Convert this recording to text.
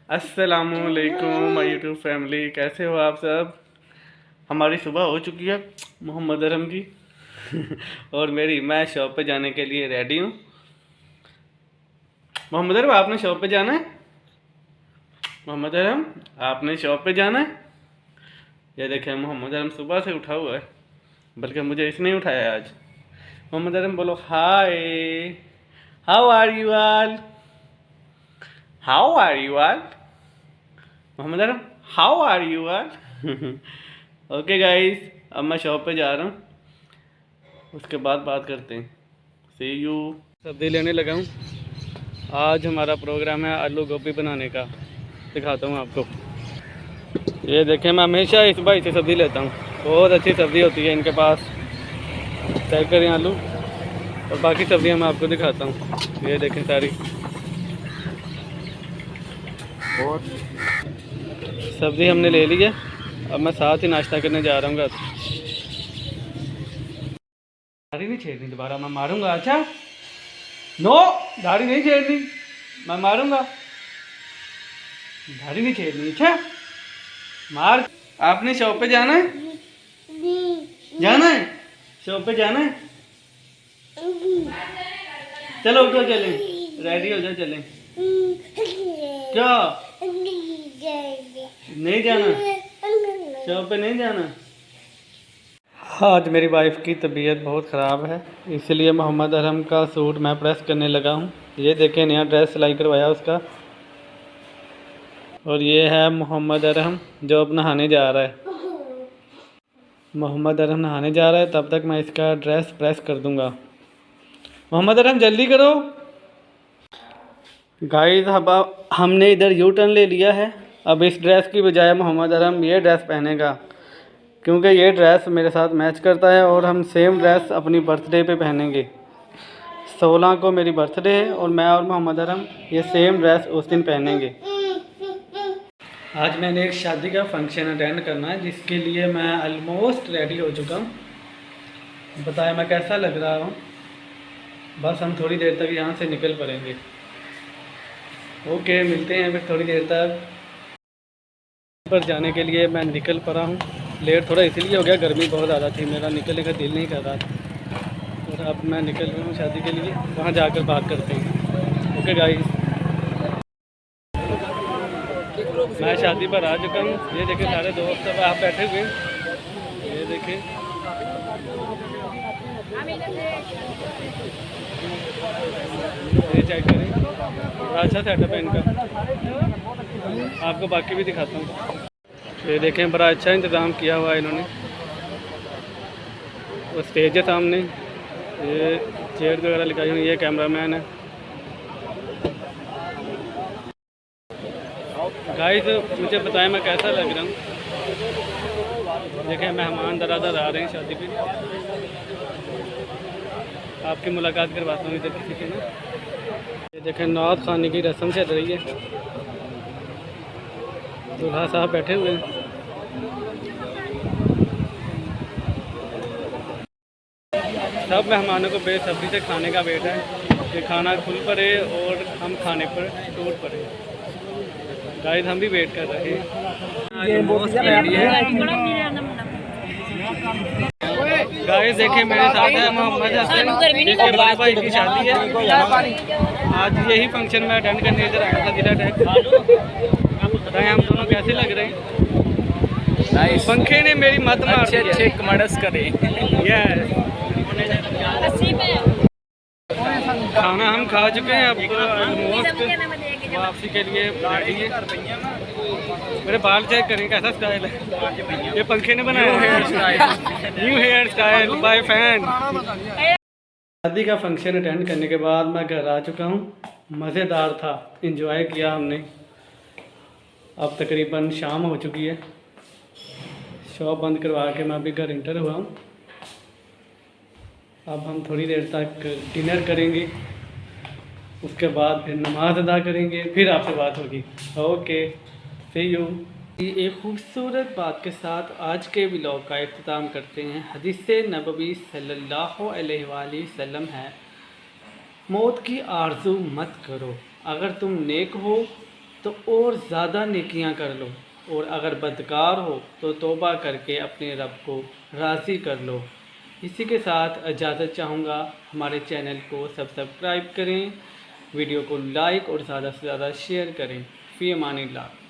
अस्सलामुअलैकुम my YouTube family, कैसे हो आप सब। हमारी सुबह हो चुकी है मोहम्मद अरम की और मैं शॉप पे जाने के लिए रेडी हूँ। मोहम्मद अरम, आपने शॉप पे जाना है? मोहम्मद अरम, आपने शॉप पे जाना है? ये देखें, मोहम्मद अरम सुबह से उठा हुआ है, बल्कि मुझे इसने ही उठाया आज। मोहम्मद अरम बोलो hi, how are you all, how are you all. Mohammad Aram, how are you all. Okay guys, अब मैं शॉप पे जा रहा हूँ, उसके बाद बात करते हैं। सी यू। सब्ज़ी लेने लगा हूँ। आज हमारा प्रोग्राम है आलू गोभी बनाने का, दिखाता हूँ आपको। ये देखें, मैं हमेशा इस भाई से सब्ज़ी लेता हूँ, बहुत अच्छी सब्ज़ी होती है इनके पास। चेक करें आलू और बाकी सब्ज़ियाँ मैं आपको दिखाता हूँ। ये देखें सारी, और सब्ज़ी हमने ले ली है। अब मैं साथ ही नाश्ता करने जा रहा हूँ। दाढ़ी नहीं छेड़नी दोबारा, मैं मारूंगा। अच्छा, नो, दाढ़ी नहीं छेड़नी, मैं मारूंगा। दाढ़ी नहीं छेड़नी, अच्छा मार। आपने शॉप पे जाना है? जाना है, शॉप पे जाना है। चलो उठो, चलें, रेडी हो जाओ, चलें। क्या नहीं जाना, शॉप पे नहीं जाना? आज मेरी वाइफ की तबीयत बहुत ख़राब है, इसलिए मोहम्मद अरहम का सूट मैं प्रेस करने लगा हूँ। ये देखें, नया ड्रेस सिलाई करवाया उसका। और ये है मोहम्मद अरहम जो अब नहाने जा रहा है। मोहम्मद अरहम नहाने जा रहा है, तब तक मैं इसका ड्रेस प्रेस कर दूँगा। मोहम्मद अरहम जल्दी करो। गाइस, अब हमने इधर यू टर्न ले लिया है। अब इस ड्रेस की बजाय मोहम्मद अरहम ये ड्रेस पहनेगा, क्योंकि ये ड्रेस मेरे साथ मैच करता है और हम सेम ड्रेस अपनी बर्थडे पे पहनेंगे। 16 को मेरी बर्थडे है और मैं और मोहम्मद अरहम ये सेम ड्रेस उस दिन पहनेंगे। आज मैंने एक शादी का फंक्शन अटेंड करना है, जिसके लिए मैं ऑलमोस्ट रेडी हो चुका हूँ। बताया मैं कैसा लग रहा हूँ। बस हम थोड़ी देर तक यहाँ से निकल पड़ेंगे। ओके, मिलते हैं फिर थोड़ी देर तक। पर जाने के लिए मैं निकल पड़ा हूँ। लेट थोड़ा इसलिए हो गया, गर्मी बहुत ज़्यादा थी, मेरा निकलने का दिल नहीं कर रहा था। और अब मैं निकल रहा हूँ शादी के लिए, वहाँ जाकर बात करते हैं। ओके गाइस, मैं शादी पर आ चुका हूँ। ये देखिए सारे दोस्त सब आप बैठे हुए, ये देखिए। ये चेक करें, अच्छा सेटअप है इनका, आपको बाकी भी दिखाता हूँ। ये देखें, बड़ा अच्छा इंतज़ाम किया हुआ है इन्होंने। वो स्टेज है सामने, ये चेयर वगैरह लगाई हुई, ये कैमरामैन है। गाइस, मुझे बताएं मैं कैसा लग रहा हूँ। देखें, मेहमान दरादर आ रहे हैं शादी पे। आपकी मुलाकात करवाता हूँ इधर किसी से ना। ये देखें, नात खाने की रस्म चल रही है, दूल्हा साहब बैठे हुए हैं। सब मेहमानों को बेसब्री से खाने का वेट है कि खाना खुल पड़े और हम खाने पर टूट पड़े। गाइस, हम भी वेट कर रहे हैं। ये मोस्ट रेडी है। गाइस देखिए, मेरे साथ है मोहम्मद हसन, जिसके बड़े भाई की शादी है। आज यही फंक्शन में अटेंड करने इधर आया था, जिला टैग। बताएं हम दोनों कैसे लग रहे हैं? पंखे ने मेरी मत मार दी है। अच्छे कमेंट्स करें। यस, खाना हम खा चुके हैं, अब ऑलमोस्ट वापसी के लिए रेडी है। मेरे बाल चेक करें कैसा स्टाइल है, ये पंखे ने बनाया है। New hair style by fan. शादी का फंक्शन अटेंड करने के बाद मैं घर आ चुका हूँ। मज़ेदार था, एंजॉय किया हमने। अब तकरीबन शाम हो चुकी है, शॉप बंद करवा के मैं अभी घर इंटर हुआ हूँ। अब हम थोड़ी देर तक डिनर करेंगे, उसके बाद फिर नमाज अदा करेंगे, फिर आपसे बात होगी। Okay, see you. एक खूबसूरत बात के साथ आज के व्लॉग का इख्तिताम करते हैं। हदीस नबवी सल्लल्लाहु अलैहि वसल्लम है, मौत की आरज़ू मत करो, अगर तुम नेक हो तो और ज़्यादा नेकियां कर लो, और अगर बदकार हो तो तौबा करके अपने रब को राज़ी कर लो। इसी के साथ इजाज़त चाहूँगा। हमारे चैनल को सब्सक्राइब करें, वीडियो को लाइक और ज़्यादा से ज़्यादा शेयर करें। फ़ी अमानिल्लाह।